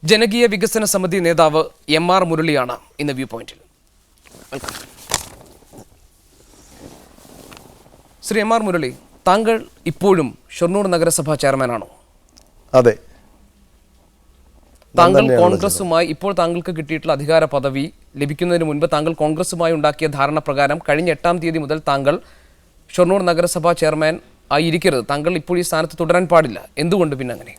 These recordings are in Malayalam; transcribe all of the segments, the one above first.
ജനകീയ വികസന സമിതി നേതാവ് എം.ആർ. മുരളിയാണ് ഇന്ന് വ്യൂ പോയിന്റിൽ. ശ്രീ എം.ആർ. മുരളി, താങ്കൾ ഇപ്പോഴും ഷൊർണൂർ നഗരസഭാ ചെയർമാനാണോ? അതെ. താങ്കൾ കോൺഗ്രസുമായി ഇപ്പോൾ താങ്കൾക്ക് കിട്ടിയിട്ടുള്ള അധികാര പദവി ലഭിക്കുന്നതിന് മുൻപ് താങ്കൾ കോൺഗ്രസുമായി ഉണ്ടാക്കിയ ധാരണ പ്രകാരം കഴിഞ്ഞ 8-ാം തീയതി മുതൽ താങ്കൾ ഷൊർണൂർ നഗരസഭാ ചെയർമാൻ ആയിരിക്കരുത്, താങ്കൾ ഇപ്പോൾ ഈ സ്ഥാനത്ത് തുടരാൻ പാടില്ല. എന്തുകൊണ്ട് പിന്നെ അങ്ങനെ?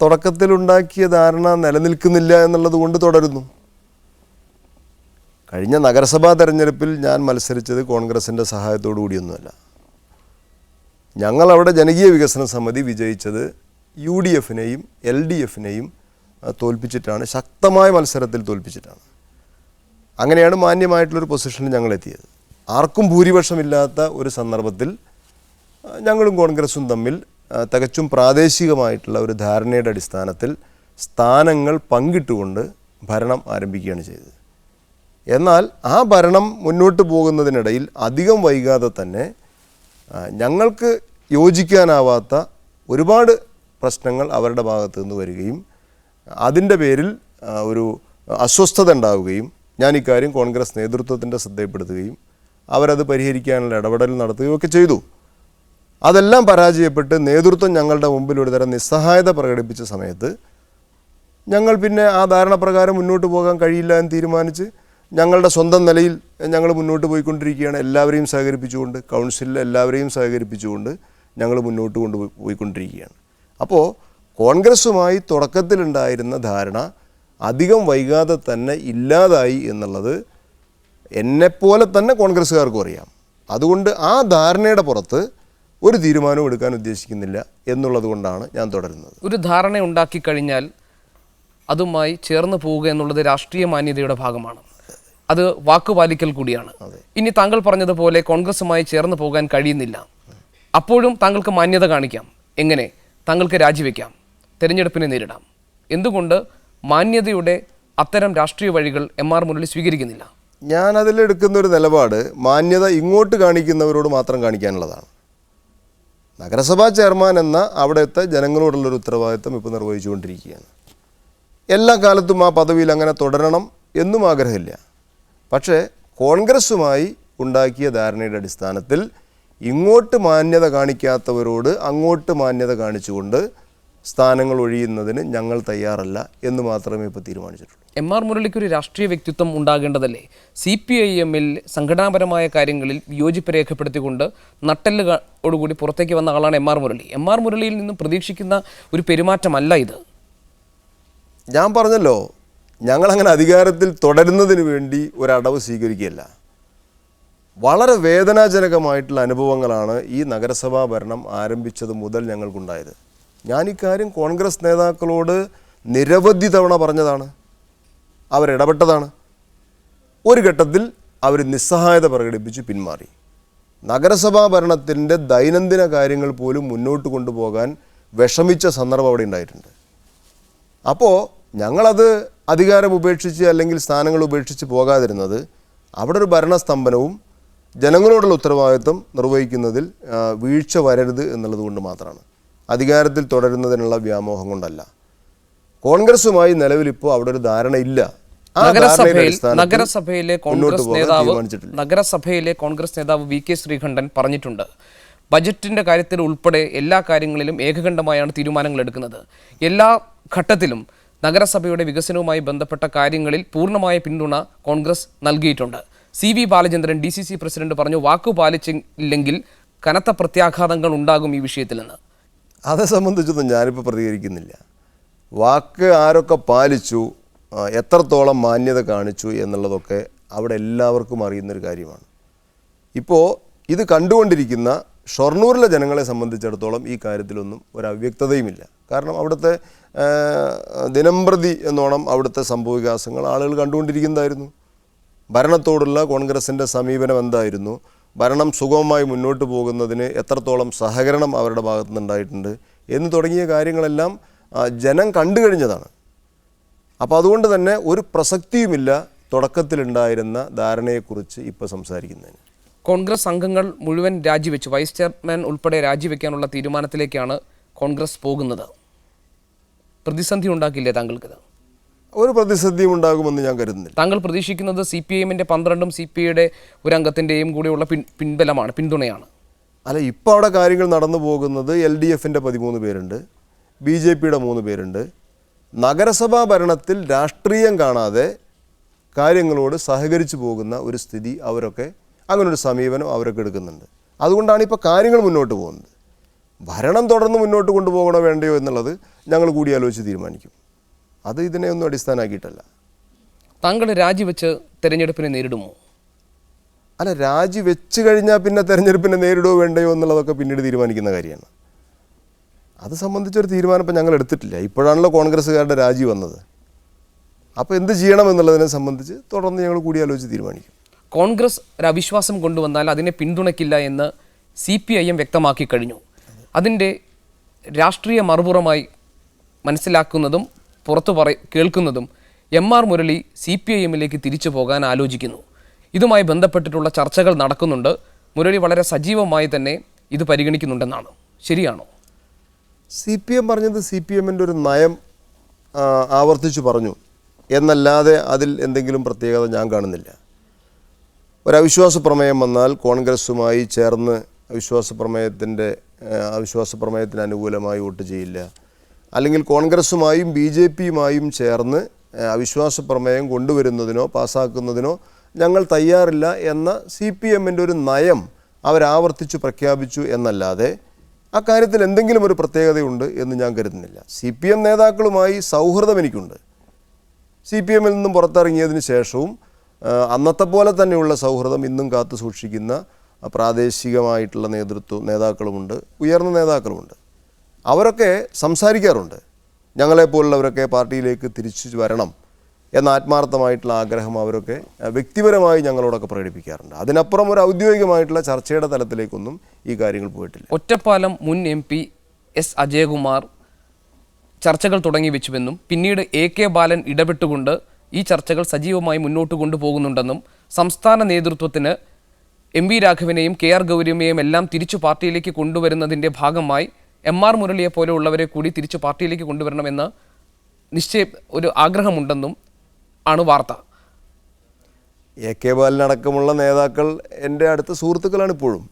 തുടക്കത്തിലുണ്ടാക്കിയ ധാരണ നിലനിൽക്കുന്നില്ല എന്നുള്ളത് കൊണ്ട് തുടരുന്നു. കഴിഞ്ഞ നഗരസഭാ തെരഞ്ഞെടുപ്പിൽ ഞാൻ മത്സരിച്ചത് കോൺഗ്രസിൻ്റെ സഹായത്തോടു കൂടിയൊന്നുമല്ല. ഞങ്ങളവിടെ ജനകീയ വികസന സമിതി വിജയിച്ചത് UDF-നെയും LDF-നെയും തോൽപ്പിച്ചിട്ടാണ്, ശക്തമായ മത്സരത്തിൽ തോൽപ്പിച്ചിട്ടാണ്. അങ്ങനെയാണ് മാന്യമായിട്ടുള്ളൊരു പൊസിഷനിൽ ഞങ്ങൾ എത്തിയത്. ആർക്കും ഭൂരിപക്ഷമില്ലാത്ത ഒരു സന്ദർഭത്തിൽ ഞങ്ങളും കോൺഗ്രസും തമ്മിൽ തികച്ചും പ്രാദേശികമായിട്ടുള്ള ഒരു ധാരണയുടെ അടിസ്ഥാനത്തിൽ സ്ഥാനങ്ങൾ പങ്കിട്ടുകൊണ്ട് ഭരണം ആരംഭിക്കുകയാണ് ചെയ്തത്. എന്നാൽ ആ ഭരണം മുന്നോട്ട് പോകുന്നതിനിടയിൽ അധികം വൈകാതെ തന്നെ ഞങ്ങൾക്ക് യോജിക്കാനാവാത്ത ഒരുപാട് പ്രശ്നങ്ങൾ അവരുടെ ഭാഗത്തു നിന്ന് വരികയും അതിൻ്റെ പേരിൽ ഒരു അസ്വസ്ഥത ഉണ്ടാവുകയും ഞാൻ ഇക്കാര്യം കോൺഗ്രസ് നേതൃത്വത്തിൻ്റെ ശ്രദ്ധയിൽപ്പെടുത്തുകയും അവരത് പരിഹരിക്കാനുള്ള ഇടപെടൽ നടത്തുകയും ഒക്കെ ചെയ്തു. അതെല്ലാം പരാജയപ്പെട്ട് നേതൃത്വം ഞങ്ങളുടെ മുമ്പിൽ ഒരു തരം നിസ്സഹായത പ്രകടിപ്പിച്ച സമയത്ത് ഞങ്ങൾ പിന്നെ ആ ധാരണപ്രകാരം മുന്നോട്ട് പോകാൻ കഴിയില്ല എന്ന് തീരുമാനിച്ച് ഞങ്ങളുടെ സ്വന്തം നിലയിൽ ഞങ്ങൾ മുന്നോട്ട് പോയിക്കൊണ്ടിരിക്കുകയാണ്. എല്ലാവരെയും സഹകരിപ്പിച്ചുകൊണ്ട്, കൗൺസിലിൽ എല്ലാവരെയും സഹകരിപ്പിച്ചുകൊണ്ട് ഞങ്ങൾ മുന്നോട്ട് പോയിക്കൊണ്ടിരിക്കുകയാണ്. അപ്പോൾ കോൺഗ്രസുമായി തുടക്കത്തിലുണ്ടായിരുന്ന ധാരണ അധികം വൈകാതെ തന്നെ ഇല്ലാതായി എന്നുള്ളത് എന്നെപ്പോലെ തന്നെ കോൺഗ്രസ്സുകാർക്കും അറിയാം. അതുകൊണ്ട് ആ ധാരണയുടെ പുറത്ത് ഒരു തീരുമാനവും എടുക്കാൻ ഉദ്ദേശിക്കുന്നില്ല എന്നുള്ളത് കൊണ്ടാണ് ഞാൻ തുടരുന്നത്. ഒരു ധാരണ ഉണ്ടാക്കി കഴിഞ്ഞാൽ അതുമായി ചേർന്ന് പോവുക എന്നുള്ളത് രാഷ്ട്രീയ മാന്യതയുടെ ഭാഗമാണ്, അത് വാക്കുപാലിക്കൽ കൂടിയാണ്. ഇനി താങ്കൾ പറഞ്ഞതുപോലെ കോൺഗ്രസുമായി ചേർന്ന് പോകാൻ കഴിയുന്നില്ല, അപ്പോഴും താങ്കൾക്ക് മാന്യത കാണിക്കാം. എങ്ങനെ? താങ്കൾക്ക് രാജിവെക്കാം, തെരഞ്ഞെടുപ്പിനെ നേരിടാം. എന്തുകൊണ്ട് മാന്യതയുടെ അത്തരം രാഷ്ട്രീയ വഴികൾ എം.ആർ. മുരളി സ്വീകരിക്കുന്നില്ല? ഞാൻ അതിലെടുക്കുന്ന ഒരു നിലപാട് മാന്യത ഇങ്ങോട്ട് കാണിക്കുന്നവരോട് മാത്രം കാണിക്കാനുള്ളതാണ്. നഗരസഭാ ചെയർമാൻ എന്ന അവിടുത്തെ ജനങ്ങളോടുള്ളൊരു ഉത്തരവാദിത്വം ഇപ്പോൾ നിർവഹിച്ചുകൊണ്ടിരിക്കുകയാണ്. എല്ലാ കാലത്തും ആ പദവിയിൽ അങ്ങനെ തുടരണം എന്നും ആഗ്രഹമില്ല. പക്ഷേ കോൺഗ്രസുമായി ഉണ്ടാക്കിയ ധാരണയുടെ അടിസ്ഥാനത്തിൽ ഇങ്ങോട്ട് മാന്യത കാണിക്കാത്തവരോട് അങ്ങോട്ട് മാന്യത കാണിച്ചുകൊണ്ട് സ്ഥാനങ്ങൾ ഒഴിയുന്നതിന് ഞങ്ങൾ തയ്യാറല്ല എന്ന് മാത്രമേ ഇപ്പോൾ തീരുമാനിച്ചിട്ടുള്ളൂ. എം.ആർ. മുരളിക്ക് ഒരു രാഷ്ട്രീയ വ്യക്തിത്വം ഉണ്ടാകേണ്ടതല്ലേ? CPIM-ൽ സംഘടനാപരമായ കാര്യങ്ങളിൽ വിയോജിപ്പ് രേഖപ്പെടുത്തിക്കൊണ്ട് നട്ടെല്ലോടുകൂടി പുറത്തേക്ക് വന്ന ആളാണ് എം.ആർ. മുരളി. എം.ആർ. മുരളിയിൽ നിന്നും പ്രതീക്ഷിക്കുന്ന ഒരു പെരുമാറ്റമല്ല ഇത്. ഞാൻ പറഞ്ഞല്ലോ, ഞങ്ങളങ്ങനെ അധികാരത്തിൽ തുടരുന്നതിന് വേണ്ടി ഒരടവ് സ്വീകരിക്കുകയല്ല. വളരെ വേദനാജനകമായിട്ടുള്ള അനുഭവങ്ങളാണ് ഈ നഗരസഭാ ഭരണം ആരംഭിച്ചത് മുതൽ ഞങ്ങൾക്കുണ്ടായത്. ഞാനിക്കാര്യം കോൺഗ്രസ് നേതാക്കളോട് നിരവധി തവണ പറഞ്ഞതാണ്, അവരിടപെട്ടതാണ്. ഒരു ഘട്ടത്തിൽ അവർ നിസ്സഹായത പ്രകടിപ്പിച്ച് പിന്മാറി. നഗരസഭാ ഭരണത്തിൻ്റെ ദൈനംദിന കാര്യങ്ങൾ പോലും മുന്നോട്ട് കൊണ്ടുപോകാൻ വിഷമിച്ച സന്ദർഭം അവിടെ ഉണ്ടായിട്ടുണ്ട്. അപ്പോൾ ഞങ്ങളത് അധികാരം ഉപേക്ഷിച്ച് അല്ലെങ്കിൽ സ്ഥാനങ്ങൾ ഉപേക്ഷിച്ച് പോകാതിരുന്നത് അവിടെ ഒരു ഭരണസ്തംഭനവും ജനങ്ങളോടുള്ള ഉത്തരവാദിത്വം നിർവഹിക്കുന്നതിൽ വീഴ്ച വരരുത് എന്നുള്ളത് കൊണ്ട് മാത്രമാണ്. അധികാരത്തിൽ തുടരുന്നതിനുള്ള വ്യാമോഹം കൊണ്ടല്ല. കോൺഗ്രസുമായി നിലവിലിപ്പോൾ അവിടെ ഒരു ധാരണയില്ല. നഗരസഭയിലെ കോൺഗ്രസ് നേതാവ് VK ശ്രീകണ്ഠൻ പറഞ്ഞിട്ടുണ്ട്, ബജറ്റിന്റെ കാര്യത്തിൽ ഉൾപ്പെടെ എല്ലാ കാര്യങ്ങളിലും ഏകകണ്ഠമായാണ് തീരുമാനങ്ങൾ എടുക്കുന്നത്. എല്ലാ ഘട്ടത്തിലും നഗരസഭയുടെ വികസനവുമായി ബന്ധപ്പെട്ട കാര്യങ്ങളിൽ പൂർണ്ണമായ പിന്തുണ കോൺഗ്രസ് നൽകിയിട്ടുണ്ട്. CV ബാലചന്ദ്രൻ DCC പ്രസിഡന്റ് പറഞ്ഞു, വാക്കു പാലിച്ചില്ലെങ്കിൽ കനത്ത പ്രത്യാഘാതങ്ങൾ ഉണ്ടാകും ഈ വിഷയത്തിൽ നിന്ന്. അതേ സംബന്ധിച്ചൊന്നും ഞാനിപ്പോൾ പ്രതികരിക്കുന്നില്ല. വാക്ക് ആരൊക്കെ പാലിച്ചു, എത്രത്തോളം മാന്യത കാണിച്ചു എന്നുള്ളതൊക്കെ അവിടെ എല്ലാവർക്കും അറിയുന്നൊരു കാര്യമാണ്. ഇപ്പോൾ ഇത് കണ്ടുകൊണ്ടിരിക്കുന്ന ഷൊർണൂരിലെ ജനങ്ങളെ സംബന്ധിച്ചിടത്തോളം ഈ കാര്യത്തിലൊന്നും ഒരു അവ്യക്തതയുമില്ല. കാരണം അവിടുത്തെ ദിനംപ്രതി എന്നോണം അവിടുത്തെ സംഭവവികാസങ്ങൾ ആളുകൾ കണ്ടുകൊണ്ടിരിക്കുന്നതായിരുന്നു. ഭരണത്തോടുള്ള കോൺഗ്രസിൻ്റെ സമീപനം എന്തായിരുന്നു, ഭരണം സുഗമമായി മുന്നോട്ട് പോകുന്നതിന് എത്രത്തോളം സഹകരണം അവരുടെ ഭാഗത്തു നിന്നുണ്ടായിട്ടുണ്ട് എന്ന് തുടങ്ങിയ കാര്യങ്ങളെല്ലാം ജനം കണ്ടു കഴിഞ്ഞതാണ്. അപ്പോൾ അതുകൊണ്ട് തന്നെ ഒരു പ്രസക്തിയുമില്ല തുടക്കത്തിലുണ്ടായിരുന്ന ധാരണയെക്കുറിച്ച് ഇപ്പോൾ സംസാരിക്കുന്നതിന്. കോൺഗ്രസ് അംഗങ്ങൾ മുഴുവൻ രാജിവെച്ചു, വൈസ് ചെയർമാൻ ഉൾപ്പെടെ രാജിവെക്കാനുള്ള തീരുമാനത്തിലേക്കാണ് കോൺഗ്രസ് പോകുന്നത്. പ്രതിസന്ധി ഉണ്ടാക്കില്ലേ താങ്കൾക്കിത്? ഒരു പ്രതിസന്ധിയും ഉണ്ടാകുമെന്ന് ഞാൻ കരുതുന്നില്ല. താങ്കൾ പ്രതീക്ഷിക്കുന്നത് CPIM-ന്റെ 12 CPI-യുടെ ഒരു അംഗത്തിൻ്റെയും കൂടെയുള്ള പിൻബലമാണ്, പിന്തുണയാണ്. അല്ല, ഇപ്പോൾ അവിടെ കാര്യങ്ങൾ നടന്നു പോകുന്നത് LDF-ന്റെ 13 പേരുണ്ട്, BJP-യുടെ 3 പേരുണ്ട്. നഗരസഭാ ഭരണത്തിൽ രാഷ്ട്രീയം കാണാതെ കാര്യങ്ങളോട് സഹകരിച്ചു പോകുന്ന ഒരു സ്ഥിതി അവരൊക്കെ, അങ്ങനൊരു സമീപനം അവരൊക്കെ എടുക്കുന്നുണ്ട്. അതുകൊണ്ടാണ് ഇപ്പോൾ കാര്യങ്ങൾ മുന്നോട്ട് പോകുന്നത്. ഭരണം തുടർന്ന് മുന്നോട്ട് കൊണ്ടുപോകണോ വേണ്ടയോ എന്നുള്ളത് ഞങ്ങൾ കൂടിയാലോചിച്ച് തീരുമാനിക്കും. അത് ഇതിനെ ഒന്നും അടിസ്ഥാനമാക്കിയിട്ടല്ല. താങ്കൾ രാജിവെച്ച് തെരഞ്ഞെടുപ്പിനെ നേരിടുമോ? അല്ല, രാജിവെച്ച് കഴിഞ്ഞാൽ പിന്നെ തെരഞ്ഞെടുപ്പിനെ നേരിടുമോ വേണ്ടയോ എന്നുള്ളതൊക്കെ പിന്നീട് തീരുമാനിക്കുന്ന കാര്യമാണ്. അത് സംബന്ധിച്ചൊരു തീരുമാനം ഇപ്പം ഞങ്ങൾ എടുത്തിട്ടില്ല. ഇപ്പോഴാണല്ലോ കോൺഗ്രസ്സുകാരുടെ രാജി വന്നത്. അപ്പോൾ എന്ത് ചെയ്യണം എന്നുള്ളതിനെ സംബന്ധിച്ച് തുടർന്ന് ഞങ്ങൾ കൂടിയാലോചിച്ച് തീരുമാനിക്കും. കോൺഗ്രസ് ഒരു അവിശ്വാസം കൊണ്ടുവന്നാൽ അതിനെ പിന്തുണയ്ക്കില്ല എന്ന് CPIM വ്യക്തമാക്കി കഴിഞ്ഞു. അതിൻ്റെ രാഷ്ട്രീയ മറുപുറമായി മനസ്സിലാക്കുന്നതും പുറത്തു കേൾക്കുന്നതും MR മുരളി CPIM-ലേക്ക് തിരിച്ചു പോകാൻ ആലോചിക്കുന്നു. ഇതുമായി ബന്ധപ്പെട്ടിട്ടുള്ള ചർച്ചകൾ നടക്കുന്നുണ്ട്. മുരളി വളരെ സജീവമായി തന്നെ ഇത് പരിഗണിക്കുന്നുണ്ടെന്നാണ്. ശരിയാണോ? CPM പറഞ്ഞത് CPM-ൻ്റെ ഒരു നയം ആവർത്തിച്ചു പറഞ്ഞു എന്നല്ലാതെ അതിൽ എന്തെങ്കിലും പ്രത്യേകത ഞാൻ കാണുന്നില്ല. ഒരവിശ്വാസ പ്രമേയം വന്നാൽ കോൺഗ്രസ്സുമായി ചേർന്ന് അവിശ്വാസ പ്രമേയത്തിന് അനുകൂലമായി വോട്ട് ചെയ്യില്ല, അല്ലെങ്കിൽ കോൺഗ്രസ്സുമായും BJP-യുമായും ചേർന്ന് അവിശ്വാസ പ്രമേയം കൊണ്ടുവരുന്നതിനോ പാസ്സാക്കുന്നതിനോ ഞങ്ങൾ തയ്യാറില്ല എന്ന CPM-ൻ്റെ ഒരു നയം അവരാവർത്തിച്ചു പ്രഖ്യാപിച്ചു എന്നല്ലാതെ അക്കാര്യത്തിൽ എന്തെങ്കിലും ഒരു പ്രത്യേകതയുണ്ട് എന്ന് ഞാൻ കരുതുന്നില്ല. CPM നേതാക്കളുമായി സൗഹൃദം എനിക്കുണ്ട്. CPM-ൽ നിന്നും പുറത്തിറങ്ങിയതിന് ശേഷവും അന്നത്തെ പോലെ തന്നെയുള്ള സൗഹൃദം ഇന്നും കാത്തു സൂക്ഷിക്കുന്ന പ്രാദേശികമായിട്ടുള്ള നേതാക്കളുമുണ്ട്, ഉയർന്ന നേതാക്കളുമുണ്ട്. അവരൊക്കെ സംസാരിക്കാറുണ്ട്. ഞങ്ങളെപ്പോലുള്ളവരൊക്കെ പാർട്ടിയിലേക്ക് തിരിച്ചു വരണം എന്ന ആത്മാർത്ഥമായിട്ടുള്ള ആഗ്രഹം അവരൊക്കെ വ്യക്തിപരമായി ഞങ്ങളോടൊക്കെ പ്രകടിപ്പിക്കാറുണ്ട്. അതിനപ്പുറം ഒരു ഔദ്യോഗികമായിട്ടുള്ള ചർച്ചയുടെ തലത്തിലേക്കൊന്നും ഈ കാര്യങ്ങൾ പോയിട്ടില്ല. ഒറ്റപ്പാലം മുൻ MP S അജയകുമാർ ചർച്ചകൾ തുടങ്ങി വെച്ചുവെന്നും പിന്നീട് AK ബാലൻ ഇടപെട്ടുകൊണ്ട് ഈ ചർച്ചകൾ സജീവമായി മുന്നോട്ട് കൊണ്ടുപോകുന്നുണ്ടെന്നും സംസ്ഥാന നേതൃത്വത്തിന് MV രാഘവനെയും KR ഗൗരിയമ്മയെയും എല്ലാം തിരിച്ചു പാർട്ടിയിലേക്ക് കൊണ്ടുവരുന്നതിൻ്റെ ഭാഗമായി MR മുരളിയെ പോലെയുള്ളവരെ കൂടി തിരിച്ചു പാർട്ടിയിലേക്ക് കൊണ്ടുവരണമെന്ന് ഒരു ആഗ്രഹമുണ്ടെന്നും ആണ് വാർത്ത. AK ബാലനടക്കമുള്ള നേതാക്കൾ എൻ്റെ അടുത്ത സുഹൃത്തുക്കളാണ് ഇപ്പോഴും.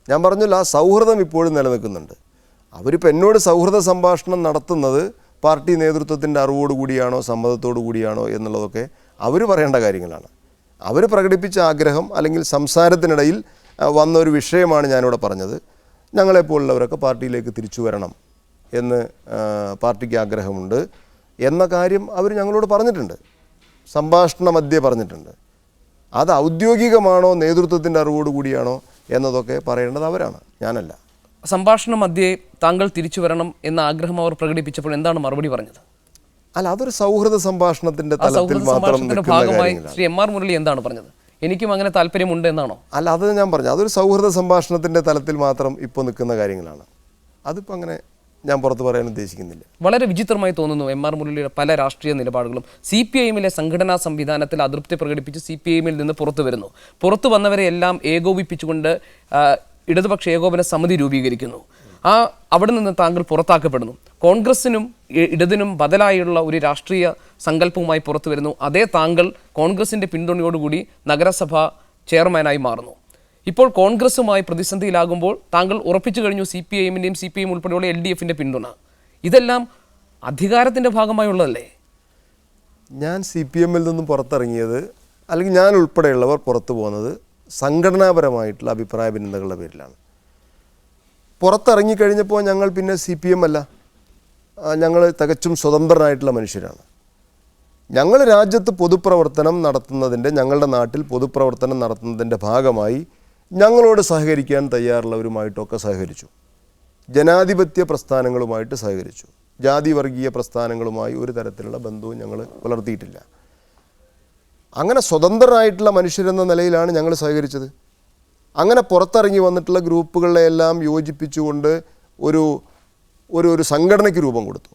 ഞാൻ പറഞ്ഞല്ലോ, ആ സൗഹൃദം ഇപ്പോഴും നിലനിൽക്കുന്നുണ്ട്. അവരിപ്പോൾ എന്നോട് സൗഹൃദ സംഭാഷണം നടത്തുന്നത് പാർട്ടി നേതൃത്വത്തിൻ്റെ അറിവോടുകൂടിയാണോ സമ്മതത്തോടു കൂടിയാണോ എന്നുള്ളതൊക്കെ അവർ പറയേണ്ട കാര്യങ്ങളാണ്. അവർ പ്രകടിപ്പിച്ച ആഗ്രഹം അല്ലെങ്കിൽ സംസാരത്തിനിടയിൽ വന്ന ഒരു വിഷയമാണ് ഞാനിവിടെ പറഞ്ഞത്. ഞങ്ങളെപ്പോലുള്ളവരൊക്കെ പാർട്ടിയിലേക്ക് തിരിച്ചു വരണം എന്ന് പാർട്ടിക്ക് ആഗ്രഹമുണ്ട് എന്ന കാര്യം അവർ ഞങ്ങളോട് പറഞ്ഞിട്ടുണ്ട്, സംഭാഷണ മധ്യേ പറഞ്ഞിട്ടുണ്ട്. അത് ഔദ്യോഗികമാണോ നേതൃത്വത്തിൻ്റെ അറിവോടുകൂടിയാണോ എന്നതൊക്കെ പറയേണ്ടത് അവരാണ്, ഞാനല്ല. സംഭാഷണ മധ്യേ താങ്കൾ തിരിച്ചു വരണം എന്ന ആഗ്രഹം അവർ പ്രകടിപ്പിച്ചപ്പോൾ എന്താണ് മറുപടി പറഞ്ഞത്? അല്ല, അതൊരു സൗഹൃദ സംഭാഷണത്തിൻ്റെ തലത്തിൽ മാത്രം ഭാഗമായി ശ്രീ MR മുരളി എന്താണ് പറഞ്ഞത്? എനിക്കും അങ്ങനെ താല്പര്യമുണ്ട് എന്നാണോ? അല്ല, അത് ഞാൻ പറഞ്ഞു, അതൊരു സൗഹൃദ സംഭാഷണത്തിൻ്റെ തലത്തിൽ മാത്രം ഇപ്പോൾ നിൽക്കുന്ന കാര്യങ്ങളാണ്. അതിപ്പോൾ അങ്ങനെ ഞാൻ പുറത്ത് പറയാൻ ഉദ്ദേശിക്കുന്നില്ല. വളരെ വിചിത്രമായി തോന്നുന്നു MR മുരളിയുടെ പല രാഷ്ട്രീയ നിലപാടുകളും. CPIM-ലെ സംഘടനാ സംവിധാനത്തിൽ അതൃപ്തി പ്രകടിപ്പിച്ച് CPIM-ൽ നിന്ന് പുറത്തു വന്നവരെ എല്ലാം ഏകോപിപ്പിച്ചുകൊണ്ട് ഇടതുപക്ഷ ഏകോപന സമിതി രൂപീകരിക്കുന്നു. അവിടെ നിന്ന് താങ്കൾ പുറത്താക്കപ്പെടുന്നു. കോൺഗ്രസിനും ഇടതിനും ബദലായുള്ള ഒരു രാഷ്ട്രീയ സങ്കല്പവുമായി പുറത്തു വരുന്നു. അതേ താങ്കൾ കോൺഗ്രസിൻ്റെ പിന്തുണയോടുകൂടി നഗരസഭ ചെയർമാനായി മാറുന്നു. ഇപ്പോൾ കോൺഗ്രസുമായി പ്രതിസന്ധിയിലാകുമ്പോൾ താങ്കൾ ഉറപ്പിച്ചു കഴിഞ്ഞു CPIM-ൻ്റെയും CPIM ഉൾപ്പെടെയുള്ള LDF-ൻ്റെ പിന്തുണ. ഇതെല്ലാം അധികാരത്തിൻ്റെ ഭാഗമായുള്ളതല്ലേ? ഞാൻ CPM-ൽ നിന്നും പുറത്തിറങ്ങിയത്, അല്ലെങ്കിൽ ഞാൻ ഉൾപ്പെടെയുള്ളവർ പുറത്തു പോകുന്നത് സംഘടനാപരമായിട്ടുള്ള അഭിപ്രായ ഭിന്നതകളുടെ പേരിലാണ്. പുറത്തിറങ്ങിക്കഴിഞ്ഞപ്പോൾ ഞങ്ങൾ പിന്നെ CPM അല്ല, ഞങ്ങൾ തികച്ചും സ്വതന്ത്രനായിട്ടുള്ള മനുഷ്യരാണ്. ഞങ്ങൾ രാജ്യത്ത് പൊതുപ്രവർത്തനം നടത്തുന്നതിൻ്റെ, ഞങ്ങളുടെ നാട്ടിൽ പൊതുപ്രവർത്തനം നടത്തുന്നതിൻ്റെ ഭാഗമായി ഞങ്ങളോട് സഹകരിക്കാൻ തയ്യാറുള്ളവരുമായിട്ടൊക്കെ സഹകരിച്ചു. ജനാധിപത്യ പ്രസ്ഥാനങ്ങളുമായിട്ട് സഹകരിച്ചു. ജാതി വർഗീയ പ്രസ്ഥാനങ്ങളുമായി ഒരു തരത്തിലുള്ള ബന്ധവും ഞങ്ങൾ പുലർത്തിയിട്ടില്ല. അങ്ങനെ സ്വതന്ത്രരായിട്ടുള്ള മനുഷ്യരെന്ന നിലയിലാണ് ഞങ്ങൾ സഹകരിച്ചത്. അങ്ങനെ പുറത്തിറങ്ങി വന്നിട്ടുള്ള ഗ്രൂപ്പുകളെയെല്ലാം യോജിപ്പിച്ചുകൊണ്ട് ഒരു സംഘടനയ്ക്ക് രൂപം കൊടുത്തു.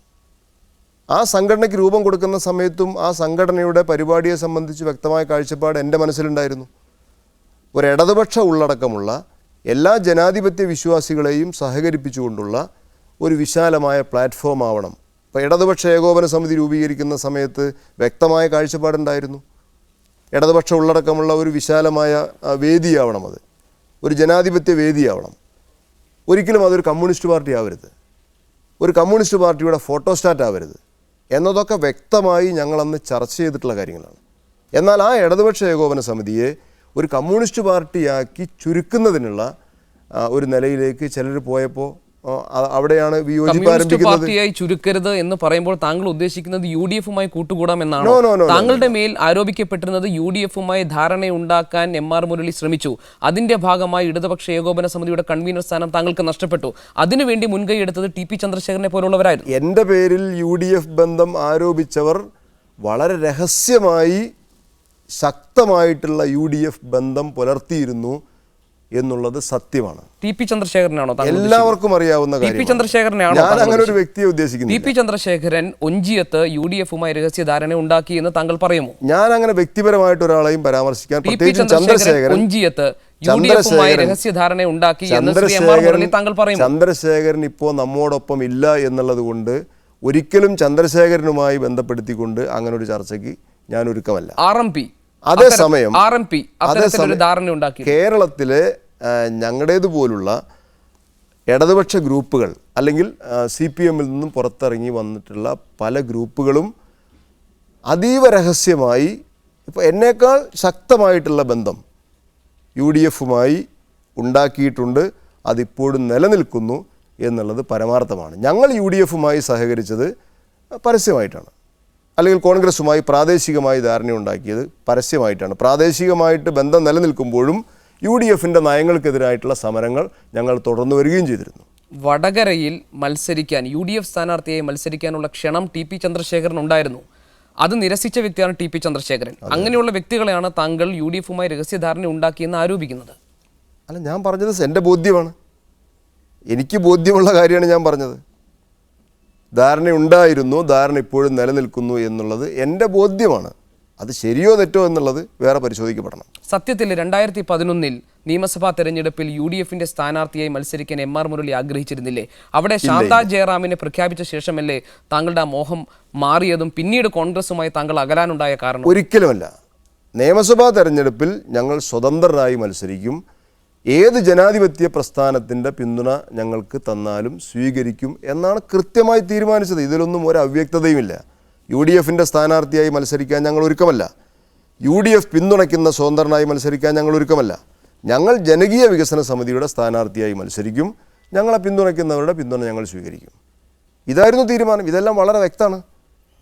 ആ സംഘടനയ്ക്ക് രൂപം കൊടുക്കുന്ന സമയത്തും ആ സംഘടനയുടെ പരിപാടിയെ സംബന്ധിച്ച് വ്യക്തമായ കാഴ്ചപ്പാട് എൻ്റെ മനസ്സിലുണ്ടായിരുന്നു. ഒരു ഇടതുപക്ഷ ഉള്ളടക്കമുള്ള എല്ലാ ജനാധിപത്യ വിശ്വാസികളെയും സഹകരിപ്പിച്ചുകൊണ്ടുള്ള ഒരു വിശാലമായ പ്ലാറ്റ്ഫോം ആവണം. ഇപ്പോൾ ഇടതുപക്ഷ ഏകോപന സമിതി രൂപീകരിക്കുന്ന സമയത്ത് വ്യക്തമായ കാഴ്ചപ്പാടുണ്ടായിരുന്നു. ഇടതുപക്ഷ ഉള്ളടക്കമുള്ള ഒരു വിശാലമായ വേദിയാവണം, അത് ഒരു ജനാധിപത്യ വേദിയാവണം. ഒരിക്കലും അതൊരു കമ്മ്യൂണിസ്റ്റ് പാർട്ടി ആവരുത്, ഒരു കമ്മ്യൂണിസ്റ്റ് പാർട്ടിയുടെ ഫോട്ടോസ്റ്റാറ്റ് ആവരുത് എന്നതൊക്കെ വ്യക്തമായി ഞങ്ങളന്ന് ചർച്ച ചെയ്തിട്ടുള്ള കാര്യങ്ങളാണ്. എന്നാൽ ആ ഇടതുപക്ഷ ഏകോപന സമിതിയെ ഒരു കമ്മ്യൂണിസ്റ്റ് പാർട്ടിയാക്കി ചുരുക്കുന്നതിനുള്ള ഒരു നിലയിലേക്ക് ചിലർ പോയപ്പോൾ അവിടെയാണ് വിയോജിപ്പ് ആരംഭിക്കുന്നത്. പാർട്ടിയായി ചുരുക്കരുത് എന്ന് പറയുമ്പോൾ താങ്കൾ ഉദ്ദേശിക്കുന്നത് UDF-ഉമായി കൂട്ടുകൂടാം എന്നാണ്. താങ്കളുടെ മേൽ ആരോപിക്കപ്പെട്ടിരുന്നത് UDF-ഉമായി ധാരണയുണ്ടാക്കാൻ MR മുരളി ശ്രമിച്ചു. അതിന്റെ ഭാഗമായി ഇടതുപക്ഷ ഏകോപന സമിതിയുടെ കൺവീനർ സ്ഥാനം താങ്കൾക്ക് നഷ്ടപ്പെട്ടു. അതിനുവേണ്ടി മുൻകൈ എടുത്തത് TP ചന്ദ്രശേഖരനെ പോലുള്ളവരായിരുന്നു. എൻ്റെ പേരിൽ UDF ബന്ധം ആരോപിച്ചവർ വളരെ രഹസ്യമായി ശക്തമായിട്ടുള്ള UDF ബന്ധം പുലർത്തിയിരുന്നു എന്നുള്ളത് സത്യമാണ്. TP ചന്ദ്രശേഖരനാണോ? എല്ലാവർക്കും അറിയാവുന്ന TP ചന്ദ്രശേഖരനാണോ? ഞാൻ അങ്ങനെ ഒരു വ്യക്തിയെ ഉദ്ദേശിക്കുന്നു. TP ചന്ദ്രശേഖരൻ ഒഞ്ചിയത്ത് UDF-ഉമായി രഹസ്യ ധാരണ ഉണ്ടാക്കി എന്ന് താങ്കൾ പറയുമോ? ഞാൻ അങ്ങനെ വ്യക്തിപരമായിട്ട് ഒരാളെയും പരാമർശിക്കാൻ, പ്രത്യേകിച്ച് ചന്ദ്രശേഖരൻ ഒഞ്ചിയത്ത് UDF-ഉമായി രഹസ്യ ധാരണ ഉണ്ടാക്കി എന്ന് MR മുരളി താങ്കൾ പറയുമോ? ചന്ദ്രശേഖരൻ ഇപ്പോൾ നമ്മോടൊപ്പം ഇല്ല എന്നുള്ളത് കൊണ്ട് ഒരിക്കലും ചന്ദ്രശേഖരനുമായി ബന്ധപ്പെടുത്തിക്കൊണ്ട് അങ്ങനെ ഒരു ചർച്ചയ്ക്ക് ഞാൻ ഒരുക്കമല്ല. അതേസമയം കേരളത്തിലെ ഞങ്ങളുടേതുപോലുള്ള ഇടതുപക്ഷ ഗ്രൂപ്പുകൾ അല്ലെങ്കിൽ CPM-ൽ നിന്നും പുറത്തിറങ്ങി വന്നിട്ടുള്ള പല ഗ്രൂപ്പുകളും അതീവ രഹസ്യമായി ഇപ്പോൾ എന്നേക്കാൾ ശക്തമായിട്ടുള്ള ബന്ധം UDF-ഉമായി ഉണ്ടാക്കിയിട്ടുണ്ട്. അതിപ്പോഴും നിലനിൽക്കുന്നു എന്നുള്ളത് പരമാർത്ഥമാണ്. ഞങ്ങൾ UDF-ഉമായി സഹകരിച്ചത് പരസ്യമായിട്ടാണ്, അല്ലെങ്കിൽ കോൺഗ്രസുമായി പ്രാദേശികമായി ധാരണയുണ്ടാക്കിയത് പരസ്യമായിട്ടാണ്. പ്രാദേശികമായിട്ട് ബന്ധം നിലനിൽക്കുമ്പോഴും UDF-ന്റെ നയങ്ങൾക്കെതിരായിട്ടുള്ള സമരങ്ങൾ ഞങ്ങൾ തുടർന്നു വരികയും ചെയ്തിരുന്നു. വടകരയിൽ മത്സരിക്കാൻ UDF സ്ഥാനാർത്ഥിയായി മത്സരിക്കാനുള്ള ക്ഷണം TP ചന്ദ്രശേഖരൻ ഉണ്ടായിരുന്നു. അത് നിരസിച്ച വ്യക്തിയാണ് TP ചന്ദ്രശേഖരൻ. അങ്ങനെയുള്ള വ്യക്തികളെയാണ് താങ്കൾ UDF-ഉമായി രഹസ്യധാരണ ഉണ്ടാക്കിയെന്ന് ആരോപിക്കുന്നത്. അല്ല, ഞാൻ പറഞ്ഞത് എൻ്റെ ബോധ്യമാണ്, എനിക്ക് ബോധ്യമുള്ള കാര്യമാണ് ഞാൻ പറഞ്ഞത്. ധാരണയുണ്ടായിരുന്നു, ധാരണ ഇപ്പോഴും നിലനിൽക്കുന്നു എന്നുള്ളത് എൻ്റെ ബോധ്യമാണ്. അത് ശരിയോ തെറ്റോ എന്നുള്ളത് വേറെ പരിശോധിക്കപ്പെടണം. സത്യത്തിൽ 2011 നിയമസഭാ തെരഞ്ഞെടുപ്പിൽ UDF-ന്റെ സ്ഥാനാർത്ഥിയായി മത്സരിക്കാൻ MR മുരളി ആഗ്രഹിച്ചിരുന്നില്ലേ? അവിടെ ശാന്ത ജയറാമിനെ പ്രഖ്യാപിച്ച ശേഷമല്ലേ താങ്കളുടെ ആ മോഹം മാറിയതും പിന്നീട് കോൺഗ്രസുമായി താങ്കൾ അകലാനുണ്ടായ കാരണം? ഒരിക്കലുമല്ല. നിയമസഭാ തെരഞ്ഞെടുപ്പിൽ ഞങ്ങൾ സ്വതന്ത്രരായി മത്സരിക്കും. ഏത് ജനാധിപത്യ പ്രസ്ഥാനത്തിൻ്റെ പിന്തുണ ഞങ്ങൾക്ക് തന്നാലും സ്വീകരിക്കും എന്നാണ് കൃത്യമായി തീരുമാനിച്ചത്. ഇതിലൊന്നും ഒരു അവ്യക്തതയുമില്ല. UDF-ന്റെ സ്ഥാനാർത്ഥിയായി മത്സരിക്കാൻ ഞങ്ങൾ ഒരുക്കമല്ല. UDF പിന്തുണയ്ക്കുന്ന സ്വതന്ത്രനായി മത്സരിക്കാൻ ഞങ്ങൾ ഒരുക്കമല്ല. ഞങ്ങൾ ജനകീയ വികസന സമിതിയുടെ സ്ഥാനാർത്ഥിയായി മത്സരിക്കും. ഞങ്ങളെ പിന്തുണയ്ക്കുന്നവരുടെ പിന്തുണ ഞങ്ങൾ സ്വീകരിക്കും. ഇതായിരുന്നു തീരുമാനം. ഇതെല്ലാം വളരെ വ്യക്തമാണ്.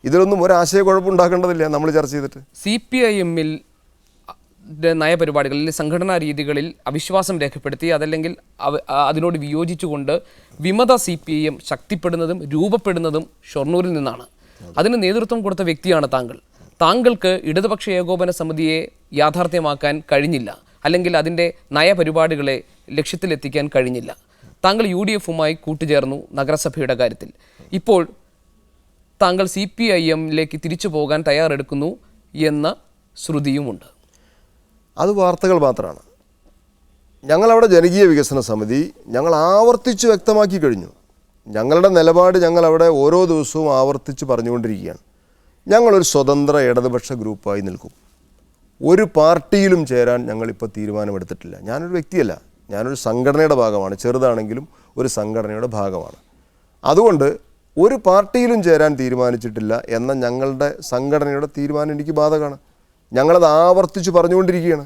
ഇതിലൊന്നും ഒരു ആശയക്കുഴപ്പമുണ്ടാക്കേണ്ടതില്ല. നമ്മൾ ചർച്ച ചെയ്തിട്ട് CPIM-ൽ നയപരിപാടികളിൽ, സംഘടനാ രീതികളിൽ അവിശ്വാസം രേഖപ്പെടുത്തി അതല്ലെങ്കിൽ അതിനോട് വിയോജിച്ചുകൊണ്ട് വിമത CPIM ശക്തിപ്പെടുന്നതും രൂപപ്പെടുന്നതും ഷൊർണൂരിൽ നിന്നാണ്. അതിന് നേതൃത്വം കൊടുത്ത വ്യക്തിയാണ് താങ്കൾ. താങ്കൾക്ക് ഇടതുപക്ഷ ഏകോപന സമിതിയെ യാഥാർത്ഥ്യമാക്കാൻ കഴിഞ്ഞില്ല, അല്ലെങ്കിൽ അതിൻ്റെ നയപരിപാടികളെ ലക്ഷ്യത്തിലെത്തിക്കാൻ കഴിഞ്ഞില്ല. താങ്കൾ UDF-ഉമായി കൂട്ടുചേർന്നു നഗരസഭയുടെ കാര്യത്തിൽ. ഇപ്പോൾ താങ്കൾ CPIM-ലേക്ക് തിരിച്ചു പോകാൻ തയ്യാറെടുക്കുന്നു എന്ന ശ്രുതിയുമുണ്ട്. അത് വാർത്തകൾ മാത്രമാണ്. ഞങ്ങളവിടെ ജനകീയ വികസന സമിതി ഞങ്ങൾ ആവർത്തിച്ച് വ്യക്തമാക്കി കഴിഞ്ഞു. ഞങ്ങളുടെ നിലപാട് ഞങ്ങളവിടെ ഓരോ ദിവസവും ആവർത്തിച്ച് പറഞ്ഞുകൊണ്ടിരിക്കുകയാണ്. ഞങ്ങളൊരു സ്വതന്ത്ര ഇടതുപക്ഷ ഗ്രൂപ്പായി നിൽക്കും. ഒരു പാർട്ടിയിലും ചേരാൻ ഞങ്ങളിപ്പോൾ തീരുമാനമെടുത്തിട്ടില്ല. ഞാനൊരു വ്യക്തിയല്ല, ഞാനൊരു സംഘടനയുടെ ഭാഗമാണ്. ചെറുതാണെങ്കിലും ഒരു സംഘടനയുടെ ഭാഗമാണ്. അതുകൊണ്ട് ഒരു പാർട്ടിയിലും ചേരാൻ തീരുമാനിച്ചിട്ടില്ല എന്ന ഞങ്ങളുടെ സംഘടനയുടെ തീരുമാനം എനിക്ക് ബാധകമാണ്. ഞങ്ങളത് ആവർത്തിച്ച് പറഞ്ഞുകൊണ്ടിരിക്കുകയാണ്.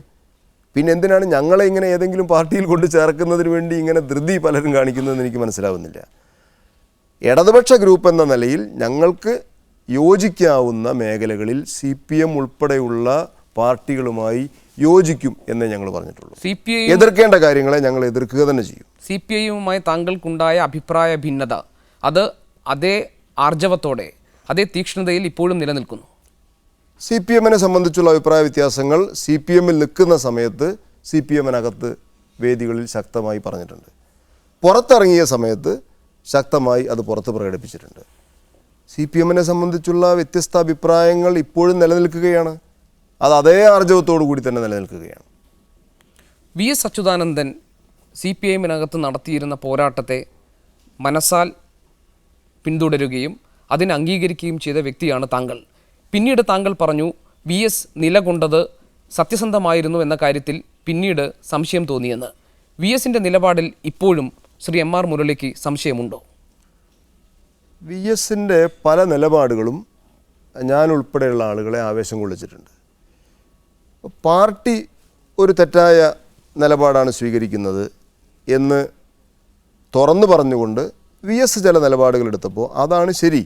പിന്നെ എന്തിനാണ് ഞങ്ങളെ ഇങ്ങനെ ഏതെങ്കിലും പാർട്ടിയിൽ കൊണ്ട് ചേർക്കുന്നതിന് വേണ്ടി ഇങ്ങനെ ധൃതി പലരും കാണിക്കുന്നതെന്ന് എനിക്ക് മനസ്സിലാവുന്നില്ല. ഇടതുപക്ഷ ഗ്രൂപ്പ് എന്ന നിലയിൽ ഞങ്ങൾക്ക് യോജിക്കാവുന്ന മേഖലകളിൽ CPM ഉൾപ്പെടെയുള്ള പാർട്ടികളുമായി യോജിക്കും എന്നേ ഞങ്ങൾ പറഞ്ഞിട്ടുള്ളൂ. എതിർക്കേണ്ട കാര്യങ്ങളെ ഞങ്ങൾ എതിർക്കുക തന്നെ ചെയ്യും. CPIM-യുമായി താങ്കൾക്കുണ്ടായ അഭിപ്രായ ഭിന്നത അത് അതേ ആർജവത്തോടെ, അതേ തീക്ഷ്ണതയിൽ ഇപ്പോഴും നിലനിൽക്കുന്നു. CPM-നെ സംബന്ധിച്ചുള്ള അഭിപ്രായ വ്യത്യാസങ്ങൾ CPM-ൽ നിൽക്കുന്ന സമയത്ത് CPM-നകത്ത് വേദികളിൽ ശക്തമായി പറഞ്ഞിട്ടുണ്ട്. പുറത്തിറങ്ങിയ സമയത്ത് ശക്തമായി അത് പുറത്ത് പ്രകടിപ്പിച്ചിട്ടുണ്ട്. CPM-നെ സംബന്ധിച്ചുള്ള വ്യത്യസ്ത അഭിപ്രായങ്ങൾ ഇപ്പോഴും നിലനിൽക്കുകയാണ്. അത് അതേ ആർജവത്തോടു കൂടി തന്നെ നിലനിൽക്കുകയാണ്. VS അച്യുതാനന്ദൻ CPIM-നകത്ത് നടത്തിയിരുന്ന പോരാട്ടത്തെ മനസ്സാൽ പിന്തുടരുകയും അതിനെ അംഗീകരിക്കുകയും ചെയ്ത വ്യക്തിയാണ് താങ്കൾ. പിന്നീട് താങ്കൾ പറഞ്ഞു VS നിലകൊണ്ടത് സത്യസന്ധമായിരുന്നു എന്ന കാര്യത്തിൽ പിന്നീട് സംശയം തോന്നിയെന്ന്. VSന്റെ നിലപാടിൽ ഇപ്പോഴും ശ്രീ MR മുരളിക്ക് സംശയമുണ്ടോ? VSന്റെ പല നിലപാടുകളും ഞാൻ ഉൾപ്പെടെയുള്ള ആളുകളെ ആവേശം കൊള്ളിച്ചിട്ടുണ്ട്. പാർട്ടി ഒരു തെറ്റായ നിലപാടാണ് സ്വീകരിക്കുന്നത് എന്ന് തുറന്നു പറഞ്ഞുകൊണ്ട് VS ചില നിലപാടുകൾ എടുത്തപ്പോൾ അതാണ് ശരി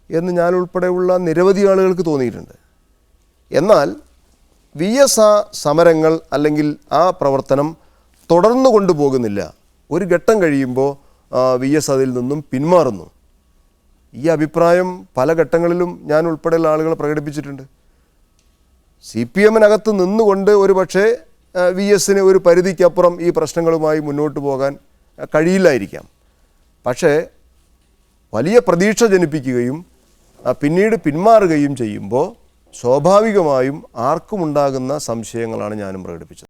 എന്ന് ഞാൻ ഉൾപ്പെടെയുള്ള നിരവധി ആളുകൾക്ക് തോന്നിയിട്ടുണ്ട്. എന്നാൽ VS ആ സമരങ്ങൾ അല്ലെങ്കിൽ ആ പ്രവർത്തനം തുടർന്നു കൊണ്ടുപോകുന്നില്ല. ഒരു ഘട്ടം കഴിയുമ്പോൾ VS അതിൽ നിന്നും പിന്മാറുന്നു. ഈ അഭിപ്രായം പല ഘട്ടങ്ങളിലും ഞാൻ ഉൾപ്പെടെയുള്ള ആളുകൾ പ്രകടിപ്പിച്ചിട്ടുണ്ട്. CPM-നകത്ത് നിന്നുകൊണ്ട് ഒരു പക്ഷേ VS-ന് ഒരു പരിധിക്കപ്പുറം ഈ പ്രശ്നങ്ങളുമായി മുന്നോട്ട് പോകാൻ കഴിയില്ലായിരിക്കാം. പക്ഷേ വലിയ പ്രതീക്ഷ ജനിപ്പിക്കുകയും പിന്നീട് പിന്മാറുകയും ചെയ്യുമ്പോൾ സ്വാഭാവികമായും ആർക്കുമുണ്ടാകുന്ന സംശയങ്ങളാണ് ഞാനും പ്രകടിപ്പിച്ചത്.